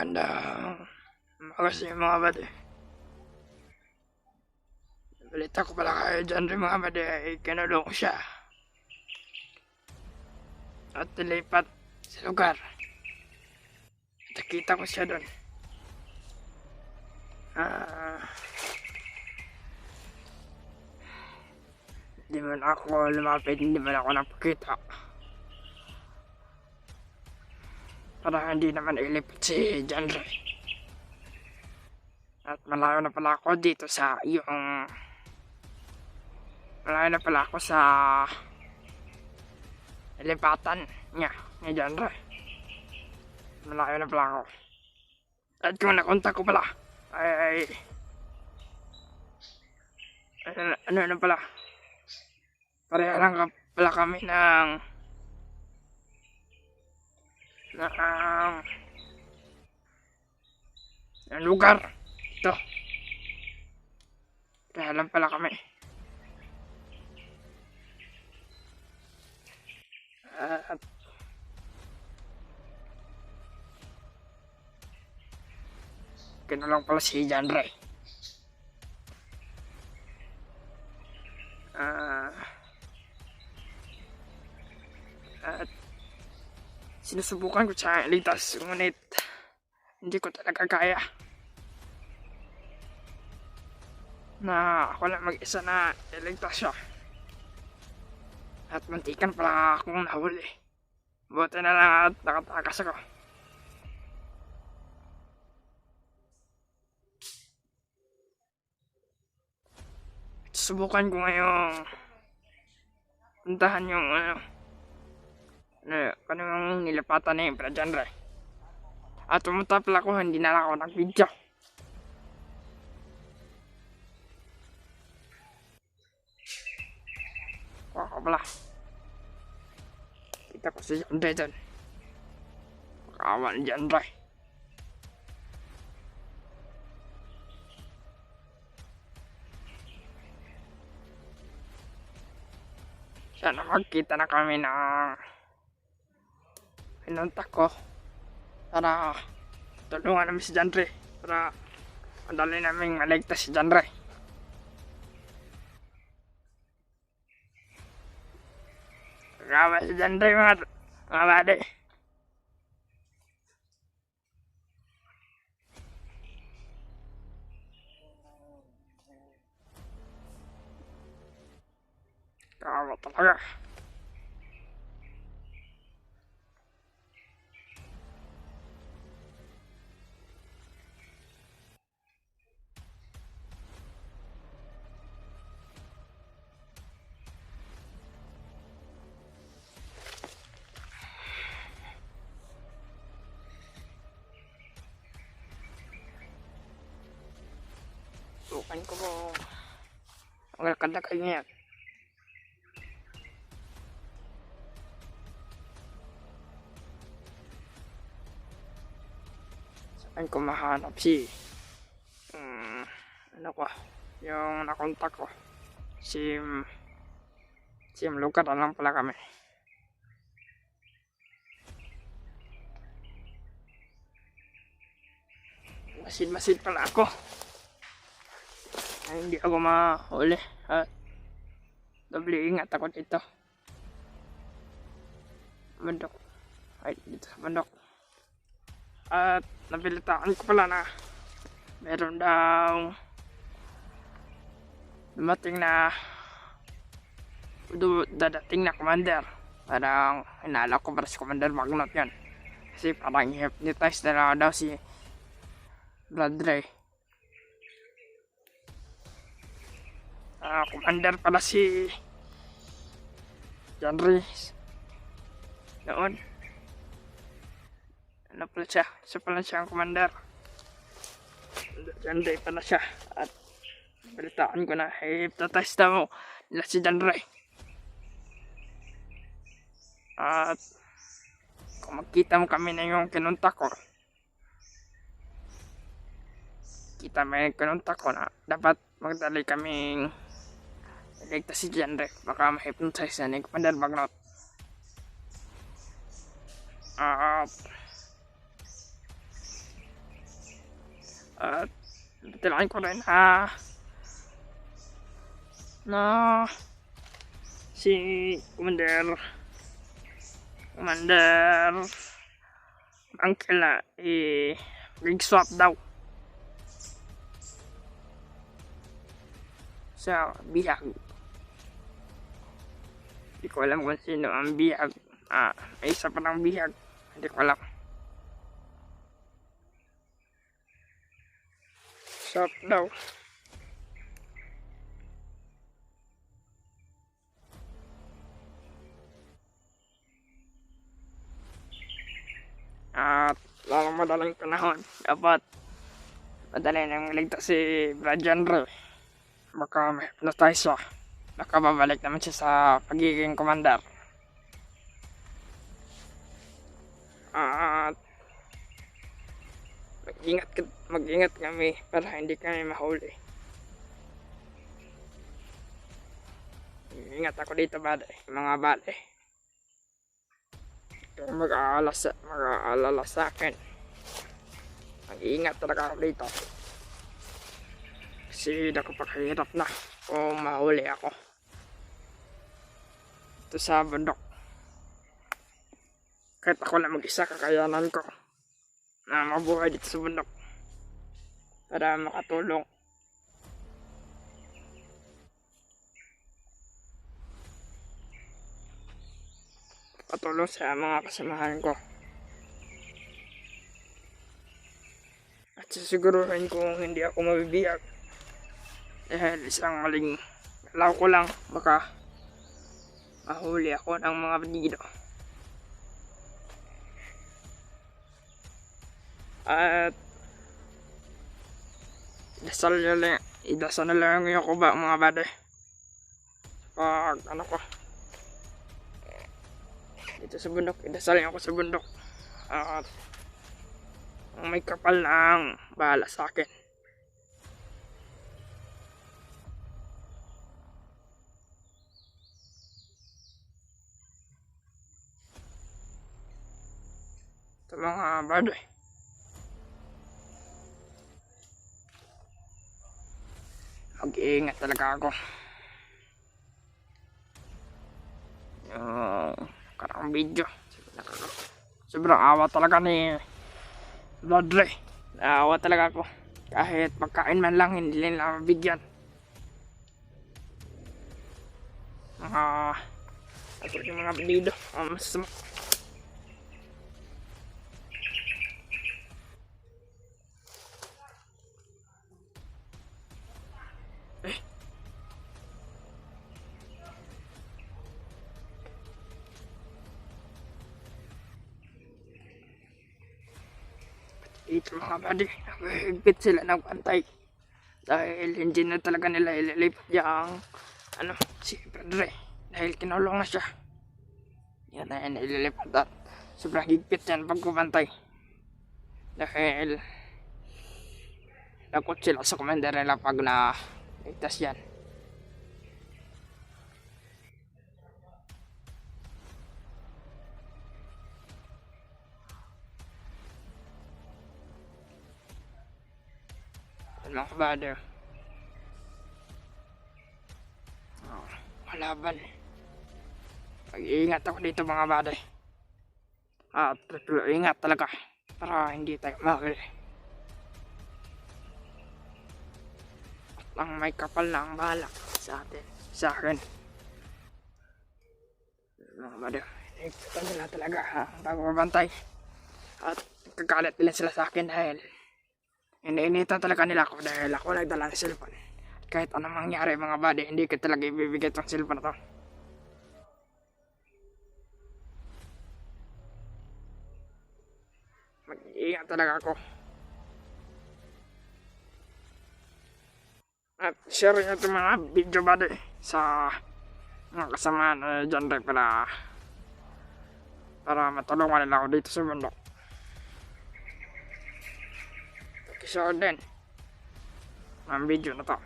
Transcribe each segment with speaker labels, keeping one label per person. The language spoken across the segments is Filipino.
Speaker 1: Magandang umaga sa inyo mga bade. Balita ko pala kayo dyan rin mga bade ay kinulong siya at nilipat sa lugar. Nakita ko siya doon. Hindi man ako lumapit, hindi man ako napakita. Para hindi naman ilipat si John Ray. At malayo na pala ako dito sa malayo na pala ako sa lipatan niya ni John Ray. Malayo na pala ako. At kung nakontak ko pala ay ano na pala, pareha lang pala kami ng lugar ito. Kaya lang pala kami. At gano'n lang pala si John Ray. At sinusubukan ko siya iligtas, ngunit hindi ko talaga kaya na ako lang mag-isa na iligtas siya. At mantikan pala akong nahuli. Buti na lang at nakatakas ako. Subukan ko ngayong puntahan yung kanang nilapatan na yung John Ray. At pumunta pala ako, hindi na lang ako nag-video. Ako pala. Kita ko si John Ray doon. Pakawan ni John Ray. Sana magkita na kami ng pinuntak ko para tulungan namin si John Ray, para madali namin maligtas si John Ray. Pagawa si John Ray mga bade. Kawa talaga. Sukan ko mo ang kadakay niya. Saan ko mahanap si ano ko, yung nakontak ko, sim lugar na lang pala kami. Masid pala ako ay hindi ako mahuli at doble ingat ako dito. Mandok ay dito sa mandok. At nabilitaan ko pala na meron daw dadating na commander. Parang hinala ko para si Commander Magnot yan, kasi parang hypnotize na daw si Blood Ray. Commander pala si John Ray noon. Ano pala siya? Isa pala siya ang commander. John Ray pala siya. At balitaan ko na hypnotize daw nila si John Ray. At kung magkita mo kami na yung kinuntak ko, kita may kinuntak ko na dapat magdali kaming iligtas si John Ray. Baka ma-hypnotize na ni Commander Magnot. Tilaan ko rin na si Commander Uncle na mag-swap daw sa bihag. Hindi ko alam kung sino ang bihag. May isa pa ng bihag. Hindi ko alam. Swap daw. At lalong madaling panahon, dapat madali nang ligtas si Brad Genre. Baka ma-hypnotize siya. Baka babalik naman siya sa pagiging commander. At mag-ingat kami para hindi kami mahuli. Ingat ako dito, mga bale. Mag-aalala sa akin. Mag-iingat talaga ako dito. Kasi nakapakahirap na kung mahuli ako. Ito sa bundok. Kahit ako lang mag-isa, kakayanan ko na mabuhay dito sa bundok para makatulong. Patulong sa mga kasamahan ko. At sisiguruhin kung hindi ako mabibiyag. Dahil isang maling galaw ko lang, baka mahuli ako ng mga bandido. At idasal na lang yung ako ba, mga bade. Pag ko dito sa bundok, idasal niyo ako sa bundok. At may kapal na ang bahala sa akin. Ito mga bade. Mag-iingat talaga ako. Karang video. Sobrang awa talaga ni Bloodre. Awa talaga ako. Kahit pagkain man lang, hindi nila mabigyan. Yung mga bandido. Masama. Ito mga buddy, higpit sila ng pantay. Dahil hindi na talaga nila ililipat yung si Padre. Dahil kinulong na siya. Yan na ililipat at sobrang higpit yan pagpapantay. Dahil lakot sila sa commander nila pag ligtas yan. Mga kabado, malaban. Mag-iingat ako dito mga kabado. At ingat talaga para hindi tayo mahuli. At ang may kapal na ang bahala sa akin. Mga kabado, ito nila talaga ang pagbabantay. At kagalit nila sila sa akin dahil iniinitan talaga nila ako dahil ako nagdala ng cellphone. Kahit anong mangyari mga buddy, hindi ko talaga ibibigay itong cellphone na to. Mag-iingat talaga ako. At share nyo itong mga video buddy sa mga kasamaan dyan rin para matulungan nila ako dito sa bundok. Share din ang video na to.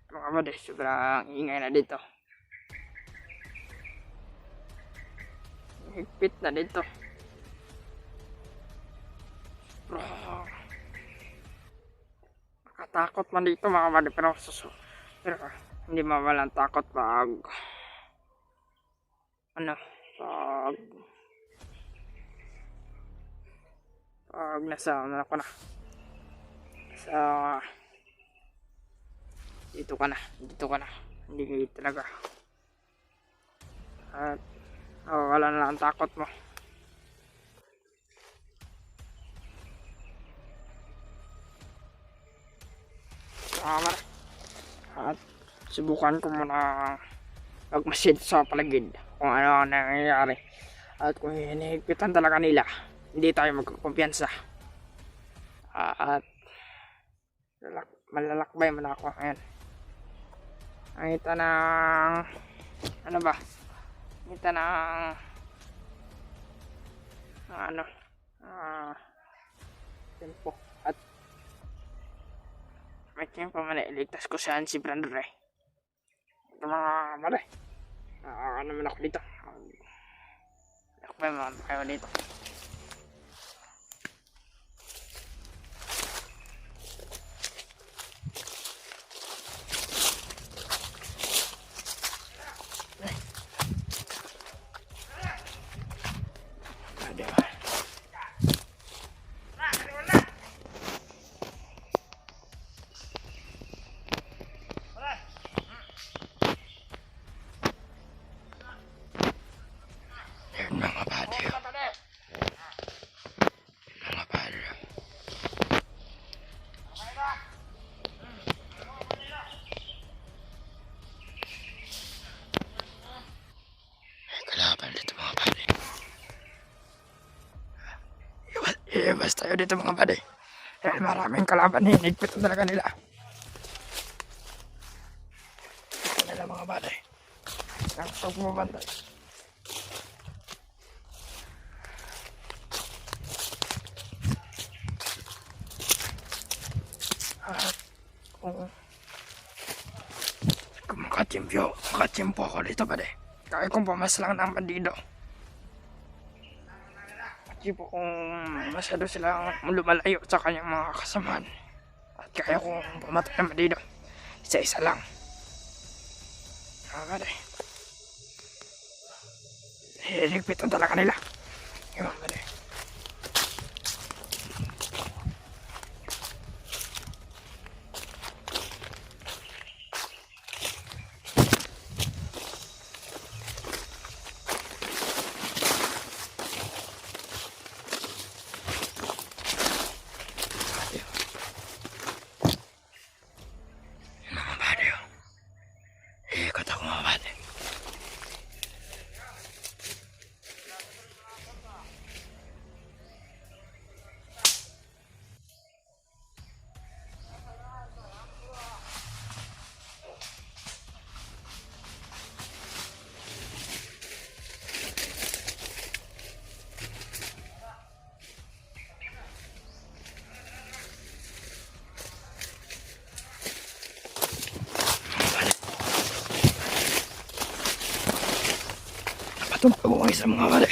Speaker 1: Mga buddy, sobrang ingay na dito. Higpit na dito. takot man dito mga kabady, pero hindi mawalan takot pag ano, pag nasa ano ko na, sa dito ka na, hindi talaga at wala na lang ang takot mo. At subukan ko muna magmasid sa paligid kung ano ang nangyayari, at kung hinihigpitan talaga nila, hindi tayo magkukumpiyansa. At malalakbay man ako ngayon. Nakita ng ano ba, nakita ng ano tempo, at may tempo man iligtas ko saan si Brandon eh. Ito mga mare, ano naman ako dito, lakbay man kayo dito. Mga badyo. May kalaban dito mga badyo. Iwas tayo dito mga badyo. Dahil maraming kalaban, hinigpitan talaga nila. Ito nila mga badyo. Ang pagmabantay. Kung makatimpo ako dito ba de, kaya kung pumas lang ng bandido. Tipo kung masyado silang lumalayo sa kanyang mga kasamahan, at kaya kung pumatay ng bandido, isa-isa lang. Ba de, hiligpitan talaga nila. Yun ba de. Itong pagbuhay sa mga mali.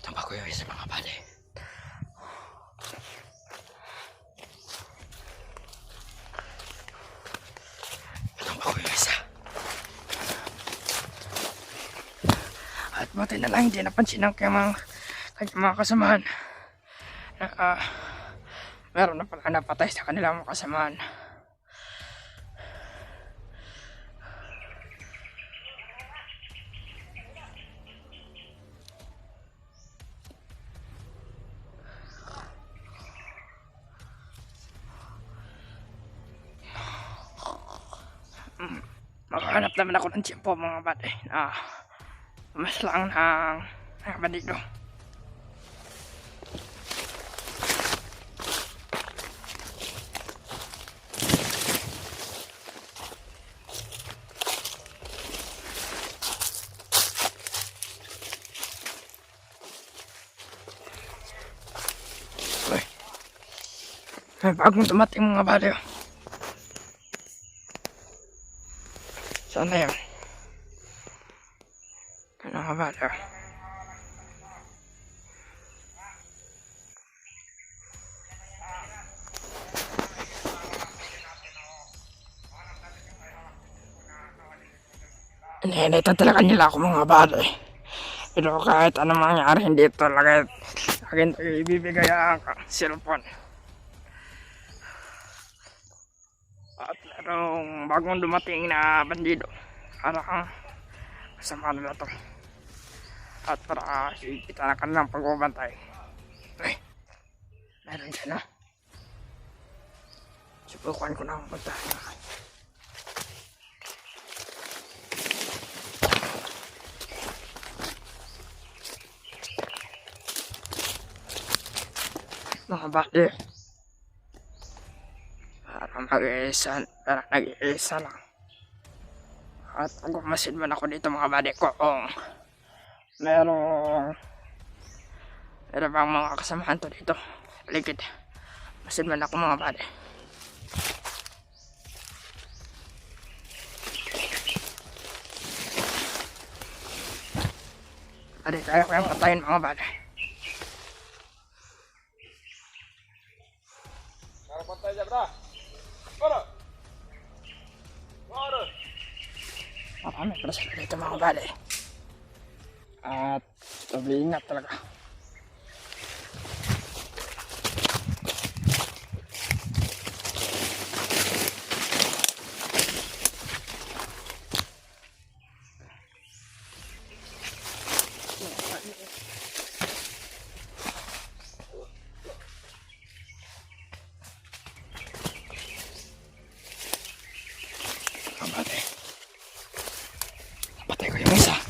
Speaker 1: Itong pagbuhay sa mga mali. Itong pagbuhay sa. At buti na lang hindi napansin ng kanyang mga kasamahan. Meron na pala napatay sa kanilang mga kasamahan. Maghanap naman ako ng tiyempo mga bate na mas lang ng bandido. May bagong dumating mga baliw. Sana yun. Ano? mga bala. Hinihintay talaga nila ako mga bala. Pero kahit anong mangyari, hindi talaga akin ibibigay ang cellphone. At merong bagong dumating na bandido. Parang kasama nila to. At para kita na kanilang pagbabantay. Ay, meron dyan na. Subukan ko na ang pagtahan. Mga bali. Parang nag-iisa lang. At gumasin man ako dito mga bali ko kung meron bang mga kasamahan to dito. Paligid. Masin man ako mga bali. Bali, kaya ko yung patayin mga bali.
Speaker 2: Pantay aja, bro. Bro. Bro.
Speaker 1: Marami para sila dito mga bali. At doble ingat talaga. Napatay ko yung isa.